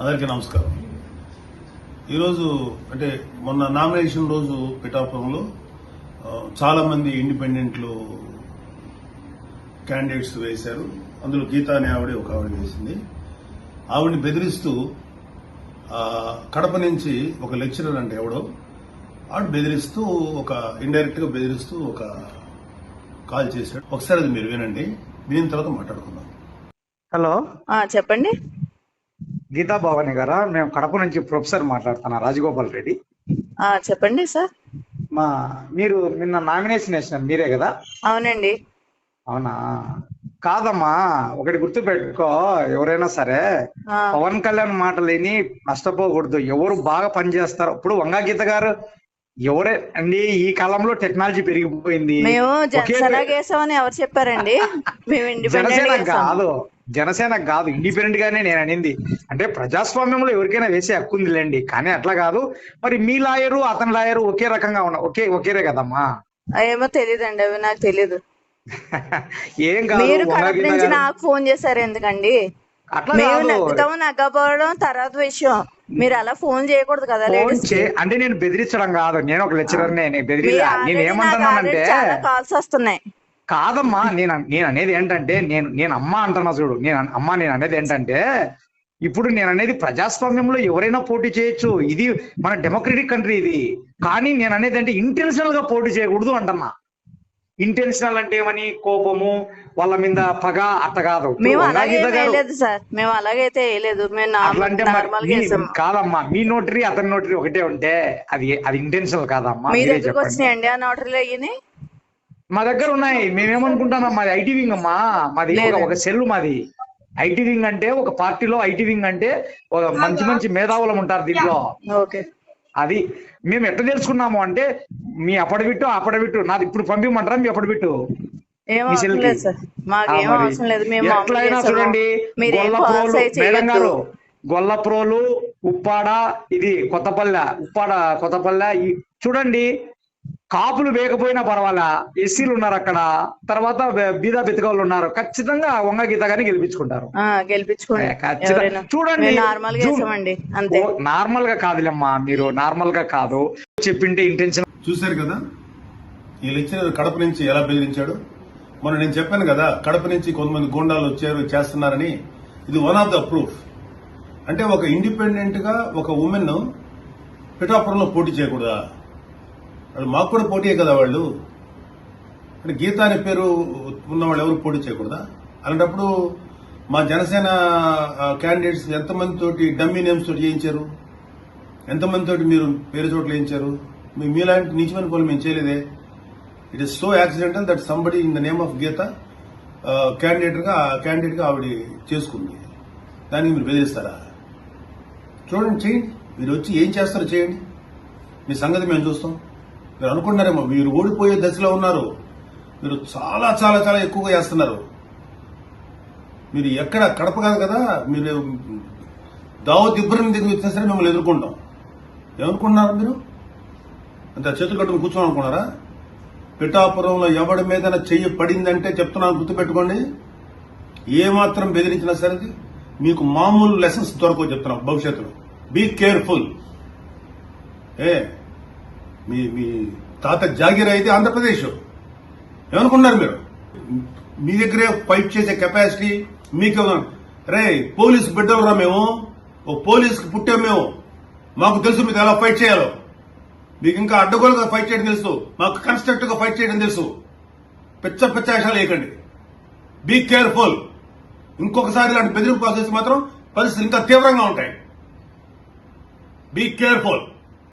అందరికీ నమస్కారం. ఈరోజు అంటే మొన్న నామినేషన్ రోజు పిఠాపురంలో చాలా మంది ఇండిపెండెంట్లు క్యాండిడేట్స్ వేశారు. అందులో గీత అనే ఒక ఆవిడ వేసింది. ఆవిడని బెదిరిస్తూ కడప నుంచి ఒక లెక్చరర్ అంటే ఎవడో ఆవిడ బెదిరిస్తూ ఇండైరెక్ట్ గా బెదిరిస్తూ ఒక కాల్ చేశాడు. ఒకసారి అది మీరు వినండి, దీని తర్వాత మాట్లాడుకుందాం. హలో, చెప్పండి. గీతా భవాని గారా? మేము కడప నుంచి ప్రొఫెసర్ మాట్లాడుతున్నా, రాజగోపాల్ రెడ్డి. చెప్పండి సార్. మీరు నిన్న నామినేషన్ వేసినారు మీరే కదా? అవునండి. అవునా? కాదమ్మా, ఒకటి గుర్తు పెట్టుకో, ఎవరైనా సరే పవన్ కళ్యాణ్ మాటలు విని నష్టపోకూడదు. ఎవరు బాగా పనిచేస్తారో, ఇప్పుడు వంగా గీత గారు ఎవరే అండి, ఈ కాలంలో టెక్నాలజీ పెరిగిపోయింది. మేము జనసేన ఎవరు చెప్పారండి? జనసేన కాదు, జనసేన కాదు, ఇండిపెండెంట్ గానే నేను అనింది. అంటే ప్రజాస్వామ్యంలో ఎవరికైనా వేసే హక్కు ఉందిలేండి, కానీ అట్లా కాదు. మరి మీ లాయరు అతని లాయరు ఒకే రకంగా ఒకేరే కదమ్మా? ఏమో తెలియదండి, అవి నాకు తెలీదు. ఏం కాదు. మీరు కడప నుంచి నాకు ఫోన్ చేశారు ఎందుకండి? మేము నగ్గుతాము, నగ్గపోవడం తర్వాత విషయం. మీరు అలా ఫోన్ చేయకూడదు కదా. అంటే నేను బెదిరించడం కాదు, నేను ఒక లెక్చరర్. నేను ఏమంటున్నానంటే కాల్స్ వస్తున్నాయి. కాదమ్మా, నేను అనేది ఏంటంటే, నేను అమ్మ అంటున్నా చూడు. నేను అనేది ఏంటంటే, ఇప్పుడు నేను అనేది ప్రజాస్వామ్యంలో ఎవరైనా పోటీ చేయొచ్చు, ఇది మన డెమోక్రటిక్ కంట్రీ ఇది. కానీ నేను అనేది అంటే ఇంటెన్షనల్ గా పోటీ చేయకూడదు అంటున్నా. ఇంటెన్షనల్ అంటే ఏమని, కోపము, వాళ్ళ మీద పగ, అట్ట కాదు. మేము అలాగైతే వేయలేదు. కాదమ్మా, మీ నోటరీ అతని నోటరీ ఒకటే ఉంటే అది ఇంటెన్షనల్ కాదమ్మా. మీ దగ్గరకు వచ్చినాయండి ఆ నోటరీలు అయ్యి? మా దగ్గర ఉన్నాయి. మేమేమనుకుంటున్నాం, మాది ఐటీ వింగ్ అమ్మా. మాది ఒక సెల్. మాది ఐటీ వింగ్ అంటే ఒక పార్టీలో ఐటీ వింగ్ అంటే ఒక మంచి మేధావులం ఉంటారు దీంట్లో. అది మేము ఎట్లా తెలుసుకున్నాము అంటే, మీ అప్పడబిట్టు నాది ఇప్పుడు పంపిమంటారా? మీ అప్పడబిట్టు ఎట్లయినా చూడండి. మేడం గారు, గొల్లప్రోలు, ఉప్పాడ, ఇది కొత్తపల్లె చూడండి. కాపులు వేయకపోయినా పర్వాలా, ఎస్సీలు ఉన్నారు అక్కడ, తర్వాత బీదా బెతకవులు ఉన్నారు. ఖచ్చితంగా వంగ గీత గారిని గెలిపించుకుంటారు. చూడండి, నార్మల్ గా కాదులేమ్మా, మీరు నార్మల్ గా కాదు చెప్పింటే ఇంటెన్షన్. చూశారు కదా ఈ లెక్చరర్ కడప నుంచి ఎలా బెదిరించాడు. మొన్న నేను చెప్పాను కదా, కడప నుంచి కొంతమంది గూండాలు వచ్చారు చేస్తున్నారని. ఇది వన్ ఆఫ్ ద ప్రూఫ్. అంటే ఒక ఇండిపెండెంట్ గా ఒక ఉమెన్ పిఠాపురంలో పోటీ చేయకూడదా? వాళ్ళు మాకు కూడా పోటీయే కదా వాళ్ళు. అంటే గీత అనే పేరు ఉన్నవాళ్ళు ఎవరు పోటీ చేయకూడదా? అలాంటప్పుడు మా జనసేన క్యాండిడేట్స్ ఎంతమంది తోటి డమ్మీ నేమ్స్ తోటి చేయించారు, ఎంతమంది తోటి మీరు పేరు చోట్ల వేయించారు? మీలాంటి నీచమైన పనులు మేము చేయలేదే. It is so accidental that somebody in the name of Geetha candidate గా ఆవిడ చేసుకుంది. దానికి మీరు బెదిరిస్తారా? చూడండి, చేయండి. మీరు వచ్చి ఏం చేస్తారో చేయండి, మీ సంగతి మేము చూస్తాం. మీరు అనుకుంటున్నారేమో మీరు ఓడిపోయే దశలో ఉన్నారు. మీరు చాలా చాలా చాలా ఎక్కువగా చేస్తున్నారు. మీరు ఎక్కడ కడప కాదు కదా, మీరు దావత్ ఇబ్రహీం దగ్గర వచ్చినా సరే మిమ్మల్ని ఎదుర్కొంటాం. ఏమనుకుంటున్నారు మీరు? అంత చేతులు కట్టుకుని కూర్చోని అనుకున్నారా? పిఠాపురంలో ఎవడి మీద చెయ్యి పడిందంటే చెప్తున్నాను, గుర్తుపెట్టుకోండి. ఏమాత్రం బెదిరించినా సరే మీకు మామూలు లెసన్స్ దొరకవు చెప్తున్నాం భవిష్యత్తులో. Be careful. మీ తాత జాగీర్ అయితే ఆంధ్రప్రదేశ్. ఏమనుకున్నారు మీరు? మీ దగ్గరే ఫైట్ చేసే కెపాసిటీ మీకు. రే, పోలీసు బిడ్డలురా మేము, ఓ పోలీసుకి పుట్టాం మేము. మాకు తెలుసు మీకు ఎలా ఫైట్ చేయాలో. మీకు ఇంకా అడ్డగోలుగా ఫైట్ చేయడం తెలుసు, మాకు కన్స్ట్రక్టివ్ గా ఫైట్ చేయడం తెలుసు. పిచ్చ వేషాలు వేయకండి. Be careful. ఇంకొకసారి ఇలాంటి బెదిరింపు ప్రాసెస్ మాత్రం పరిస్థితులు ఇంకా తీవ్రంగా ఉంటాయి. Be careful.